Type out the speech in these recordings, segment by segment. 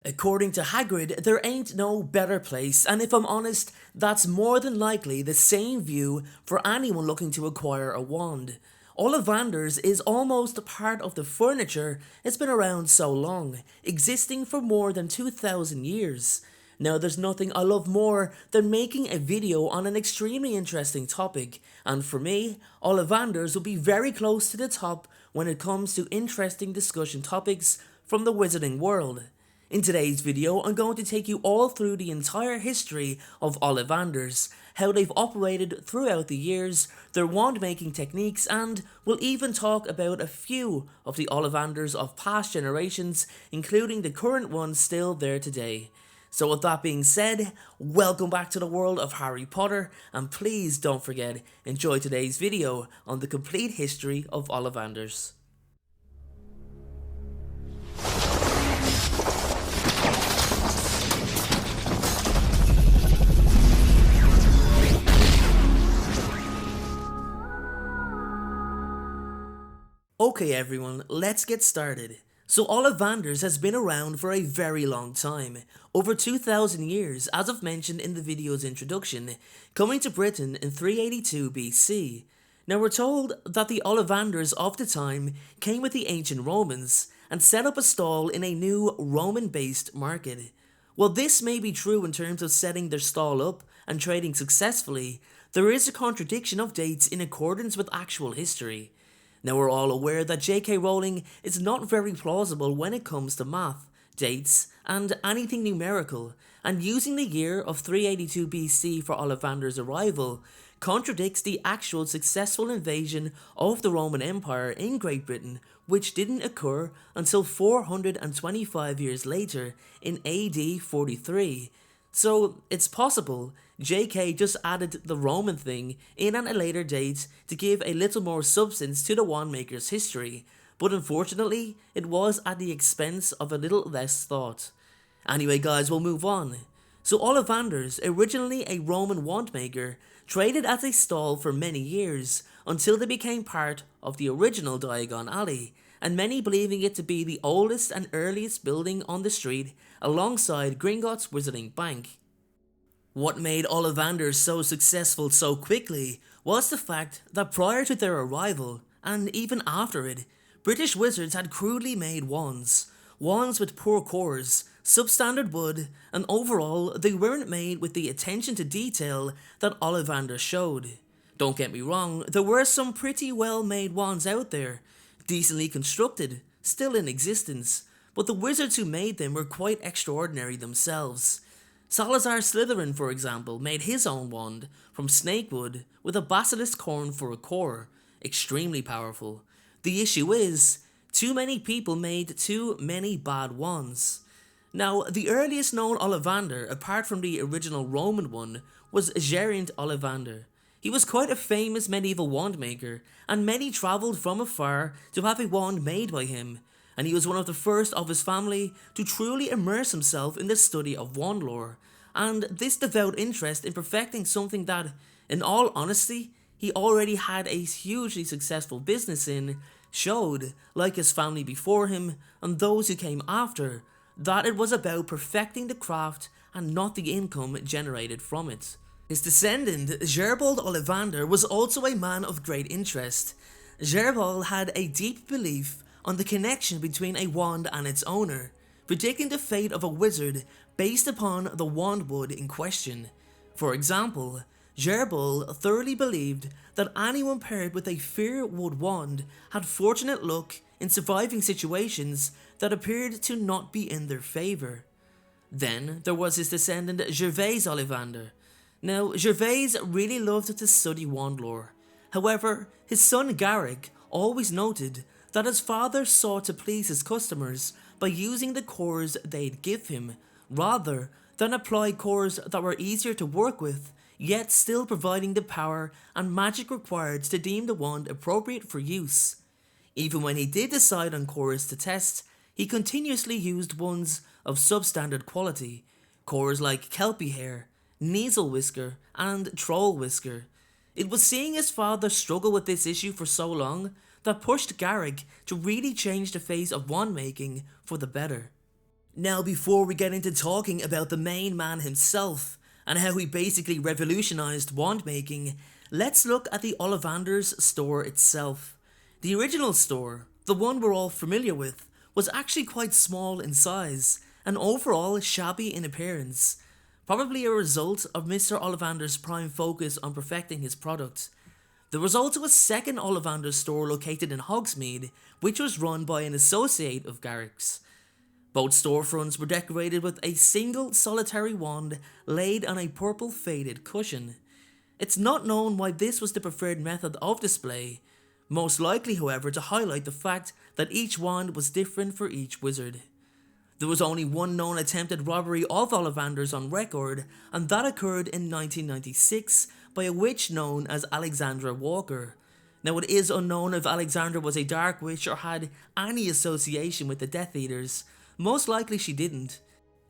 According to Hagrid, there ain't no better place, and if I'm honest, that's more than likely the same view for anyone looking to acquire a wand. Ollivanders is almost part of the furniture. It's been around so long, existing for more than 2,000 years. Now there's nothing I love more than making a video on an extremely interesting topic, and for me, Ollivanders will be very close to the top when it comes to interesting discussion topics from the wizarding world. In today's video, I'm going to take you all through the entire history of Ollivanders, how they've operated throughout the years, their wand making techniques, and we'll even talk about a few of the Ollivanders of past generations, including the current ones still there today. So with that being said, welcome back to the world of Harry Potter, and please don't forget, enjoy today's video on the complete history of Ollivanders. Okay everyone, let's get started. So Ollivanders has been around for a very long time, over 2,000 years as I've mentioned in the video's introduction, coming to Britain in 382 BC. Now we're told that the Ollivanders of the time came with the ancient Romans and set up a stall in a new Roman-based market. While this may be true in terms of setting their stall up and trading successfully, there is a contradiction of dates in accordance with actual history. Now we're all aware that J.K. Rowling is not very plausible when it comes to math, dates, and anything numerical, and using the year of 382 BC for Ollivanders' arrival contradicts the actual successful invasion of the Roman Empire in Great Britain, which didn't occur until 425 years later in AD 43. So it's possible JK just added the Roman thing in at a later date to give a little more substance to the wand maker's history, but unfortunately it was at the expense of a little less thought. Anyway guys, we'll move on. So Ollivanders, originally a Roman wand maker, traded as a stall for many years until they became part of the original Diagon Alley, and many believing it to be the oldest and earliest building on the street alongside Gringotts Wizarding Bank. What made Ollivanders so successful so quickly was the fact that prior to their arrival, and even after it, British wizards had crudely made wands with poor cores, substandard wood, and overall they weren't made with the attention to detail that Ollivander showed. Don't get me wrong, there were some pretty well made wands out there, decently constructed, still in existence, but the wizards who made them were quite extraordinary themselves. Salazar Slytherin, for example, made his own wand from snakewood with a basilisk horn for a core, extremely powerful. The issue is, too many people made too many bad wands. Now, the earliest known Ollivander, apart from the original Roman one, was Gervase Ollivander. He was quite a famous medieval wand maker, and many travelled from afar to have a wand made by him, and he was one of the first of his family to truly immerse himself in the study of wand lore, and this devout interest in perfecting something that, in all honesty, he already had a hugely successful business in, showed, like his family before him and those who came after, that it was about perfecting the craft and not the income generated from it. His descendant, Gervase Ollivander, was also a man of great interest. Gervase had a deep belief on the connection between a wand and its owner, predicting the fate of a wizard based upon the wand wood in question. For example, Gervase thoroughly believed that anyone paired with a fir wood wand had fortunate luck in surviving situations that appeared to not be in their favour. Then there was his descendant Gervase Ollivander. Now, Gervase really loved to study wand lore. However, his son Garrick always noted that his father sought to please his customers by using the cores they'd give him, rather than apply cores that were easier to work with, yet still providing the power and magic required to deem the wand appropriate for use. Even when he did decide on cores to test, he continuously used ones of substandard quality, cores like Kelpie Hair, Kneazle Whisker, and Troll Whisker. It was seeing his father struggle with this issue for so long that pushed Garrick to really change the face of wand making for the better. Now, before we get into talking about the main man himself and how he basically revolutionized wand making, let's look at the Ollivanders Store itself. The original store, the one we're all familiar with, was actually quite small in size and overall shabby in appearance, probably a result of Mr. Ollivander's prime focus on perfecting his product. There was also a second Ollivanders store located in Hogsmeade, which was run by an associate of Garrick's. Both storefronts were decorated with a single solitary wand laid on a purple faded cushion. It's not known why this was the preferred method of display, most likely however to highlight the fact that each wand was different for each wizard. There was only one known attempted robbery of Ollivanders on record, and that occurred in 1996 by a witch known as Alexandra Walker. Now, it is unknown if Alexandra was a dark witch or had any association with the Death Eaters. Most likely she didn't.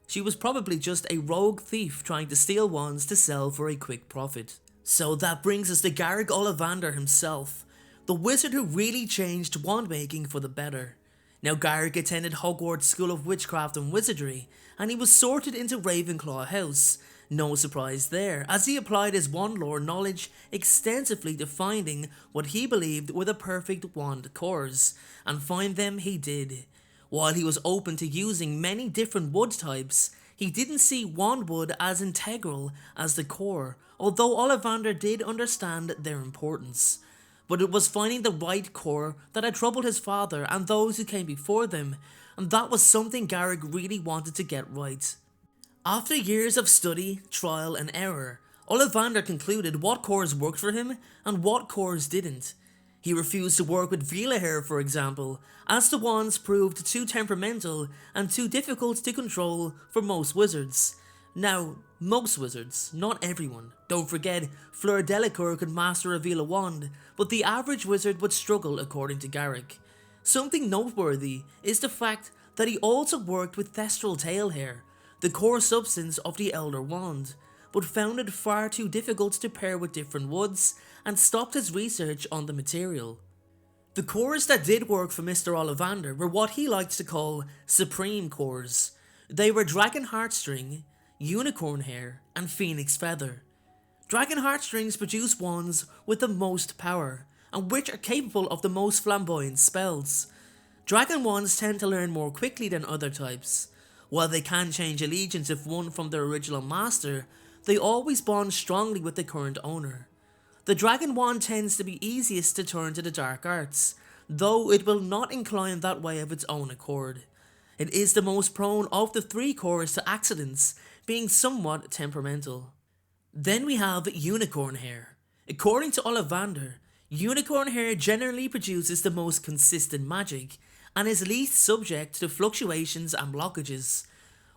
She was probably just a rogue thief trying to steal wands to sell for a quick profit. So that brings us to Garrick Ollivander himself, the wizard who really changed wand making for the better. Now, Garrick attended Hogwarts School of Witchcraft and Wizardry, and he was sorted into Ravenclaw House. No surprise there, as he applied his wand lore knowledge extensively to finding what he believed were the perfect wand cores, and find them he did. While he was open to using many different wood types, he didn't see wand wood as integral as the core, although Ollivander did understand their importance. But it was finding the right core that had troubled his father and those who came before them, and that was something Garrick really wanted to get right. After years of study, trial and error, Ollivander concluded what cores worked for him and what cores didn't. He refused to work with Vila, for example, as the wands proved too temperamental and too difficult to control for most wizards. Now, most wizards, not everyone. Don't forget, Fleur Delacour could master a Vila wand, but the average wizard would struggle according to Garrick. Something noteworthy is the fact that he also worked with Thestral Tailhair, the core substance of the Elder Wand, but found it far too difficult to pair with different woods and stopped his research on the material. The cores that did work for Mr. Ollivander were what he liked to call supreme cores. They were Dragon Heartstring, Unicorn Hair, and Phoenix Feather. Dragon Heartstrings produce wands with the most power, and which are capable of the most flamboyant spells. Dragon wands tend to learn more quickly than other types. While they can change allegiance if won from their original master, they always bond strongly with the current owner. The Dragon Wand tends to be easiest to turn to the dark arts, though it will not incline that way of its own accord. It is the most prone of the three cores to accidents, being somewhat temperamental. Then we have Unicorn Hair. According to Ollivander, Unicorn Hair generally produces the most consistent magic, and is least subject to fluctuations and blockages.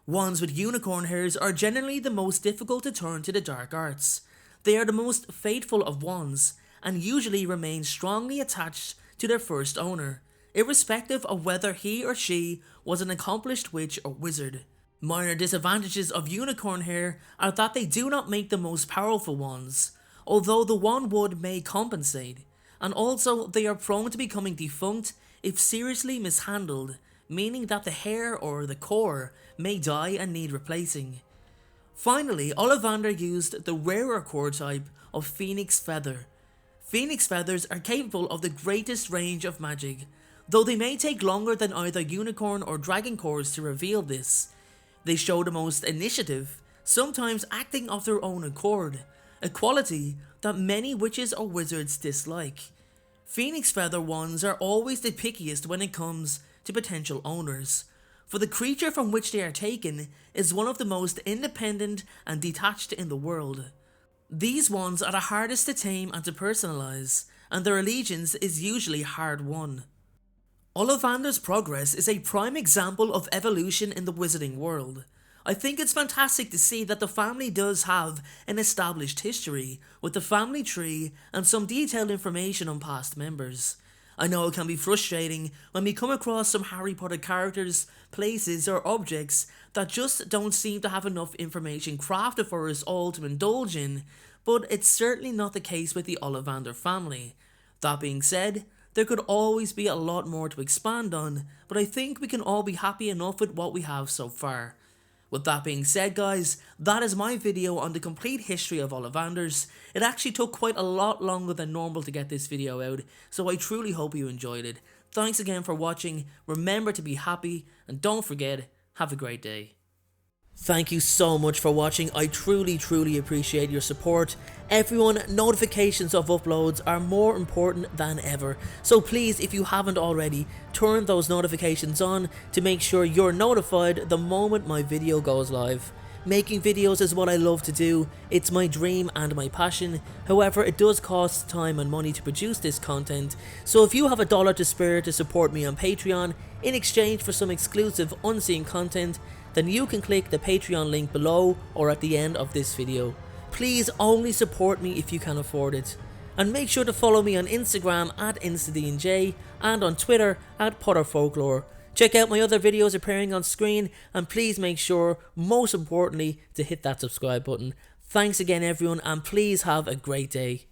Wands with unicorn hairs are generally the most difficult to turn to the dark arts. They are the most faithful of wands, and usually remain strongly attached to their first owner, irrespective of whether he or she was an accomplished witch or wizard. Minor disadvantages of unicorn hair are that they do not make the most powerful wands, although the wand wood may compensate, and also they are prone to becoming defunct if seriously mishandled, meaning that the hair or the core may die and need replacing. Finally, Ollivander used the rarer core type of Phoenix Feather. Phoenix Feathers are capable of the greatest range of magic, though they may take longer than either unicorn or dragon cores to reveal this. They show the most initiative, sometimes acting of their own accord, a quality that many witches or wizards dislike. Phoenix Feather wands are always the pickiest when it comes to potential owners, for the creature from which they are taken is one of the most independent and detached in the world. These wands are the hardest to tame and to personalize, and their allegiance is usually hard won. Ollivander's progress is a prime example of evolution in the wizarding world. I think it's fantastic to see that the family does have an established history, with the family tree and some detailed information on past members. I know it can be frustrating when we come across some Harry Potter characters, places or objects that just don't seem to have enough information crafted for us all to indulge in, but it's certainly not the case with the Ollivander family. That being said, There could always be a lot more to expand on, but I think we can all be happy enough with what we have so far. With that being said guys, that is my video on the complete history of Ollivanders. It actually took quite a lot longer than normal to get this video out, so I truly hope you enjoyed it. Thanks again for watching, remember to be happy, and don't forget, have a great day. Thank you so much for watching, I truly appreciate your support. Everyone, notifications of uploads are more important than ever, so please, if you haven't already, turn those notifications on to make sure you're notified the moment my video goes live. Making videos is what I love to do, it's my dream and my passion, however it does cost time and money to produce this content, so if you have $1 to spare to support me on Patreon in exchange for some exclusive unseen content, then you can click the Patreon link below or at the end of this video. Please only support me if you can afford it. And make sure to follow me on Instagram at InstaDNJ and on Twitter at PotterFolklore. Check out my other videos appearing on screen and please make sure, most importantly, to hit that subscribe button. Thanks again everyone and please have a great day.